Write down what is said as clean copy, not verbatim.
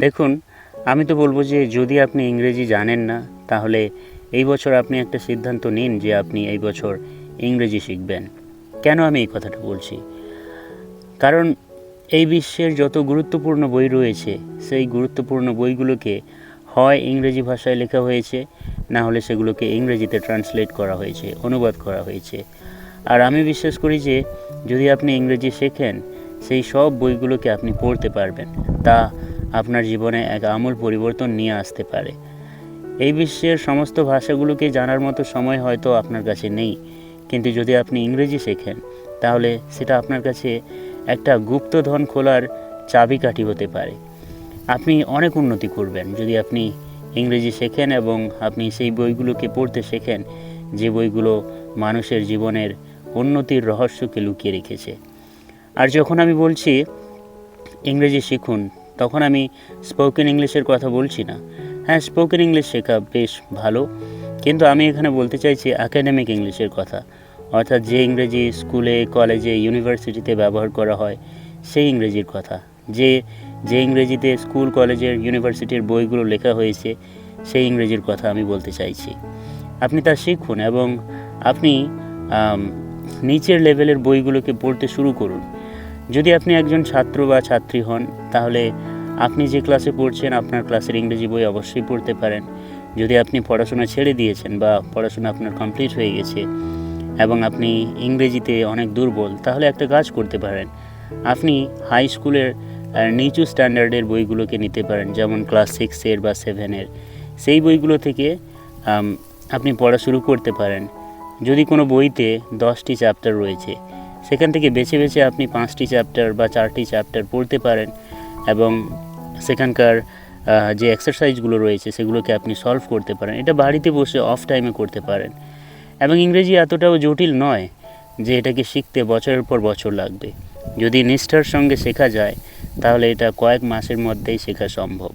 দেখুন, আমি তো বলব যে যদি আপনি ইংরেজি জানেন না, তাহলে এই বছর আপনি একটা সিদ্ধান্ত নিন যে আপনি এই বছর ইংরেজি শিখবেন। কেন আমি এই কথাটা বলছি? কারণ এই বিশ্বের যত গুরুত্বপূর্ণ বই রয়েছে, সেই গুরুত্বপূর্ণ বইগুলোকে হয় ইংরেজি ভাষায় লেখা হয়েছে, না হলে সেগুলোকে ইংরেজিতে ট্রান্সলেট করা হয়েছে, অনুবাদ করা হয়েছে। আর আমি বিশ্বাস করি যে যদি আপনি ইংরেজি শেখেন, সেই সব বইগুলোকে আপনি পড়তে পারবেন। তা আপনার জীবনে এক আমূল পরিবর্তন নিয়ে আসতে পারে। এই বিশ্বের সমস্ত ভাষাগুলোকে জানার মতো সময় হয়তো আপনার কাছে নেই, কিন্তু যদি আপনি ইংরেজি শেখেন, তাহলে সেটা আপনার কাছে একটা গুপ্তধন খোলার চাবিকাঠি হতে পারে। আপনি অনেক উন্নতি করবেন যদি আপনি ইংরেজি শেখেন এবং আপনি সেই বইগুলোকে পড়তে শেখেন, যে বইগুলো মানুষের জীবনের উন্নতির রহস্যকে লুকিয়ে রেখেছে। আর যখন আমি বলছি ইংরেজি শিখুন, তখন আমি স্পোকেন ইংলিশের কথা বলছি না। হ্যাঁ, স্পোকেন ইংলিশ শেখা বেশ ভালো, কিন্তু আমি এখানে বলতে চাইছি একাডেমিক ইংলিশের কথা, অর্থাৎ যে ইংরেজি স্কুলে, কলেজে, ইউনিভার্সিটিতে ব্যবহার করা হয় সেই ইংরেজির কথা। যে যে ইংরেজিতে স্কুল, কলেজের, ইউনিভার্সিটির বইগুলো লেখা হয়েছে সেই ইংরেজির কথা আমি বলতে চাইছি। আপনি তা শিখুন এবং আপনি নিচের লেভেলের বইগুলোকে পড়তে শুরু করুন। যদি আপনি একজন ছাত্র বা ছাত্রী হন, তাহলে আপনি যে ক্লাসে পড়ছেন আপনার ক্লাসের ইংরেজি বই অবশ্যই পড়তে পারেন। যদি আপনি পড়াশোনা ছেড়ে দিয়েছেন বা পড়াশোনা আপনার কমপ্লিট হয়ে গেছে এবং আপনি ইংরেজিতে অনেক দুর্বল, তাহলে একটা কাজ করতে পারেন। আপনি হাই স্কুলের নিচু স্ট্যান্ডার্ডের বইগুলোকে নিতে পারেন, যেমন ক্লাস 6-এর বা 7-এর। সেই বইগুলো থেকে আপনি পড়া শুরু করতে পারেন। যদি কোনো বইতে 10টি চ্যাপ্টার রয়েছে, সেখান থেকে বেছে বেছে আপনি 5টি চ্যাপ্টার বা 4টি চ্যাপ্টার পড়তে পারেন এবং সেখানকার যে এক্সারসাইজগুলো রয়েছে সেগুলোকে আপনি সলভ করতে পারেন। এটা বাড়িতে বসে অফ টাইমে করতে পারেন। এবং ইংরেজি এতটাও জটিল নয় যে এটাকে শিখতে বছরের পর বছর লাগবে। যদি নিষ্ঠার সঙ্গে শেখা যায়, তাহলে এটা কয়েক মাসের মধ্যেই শেখা সম্ভব।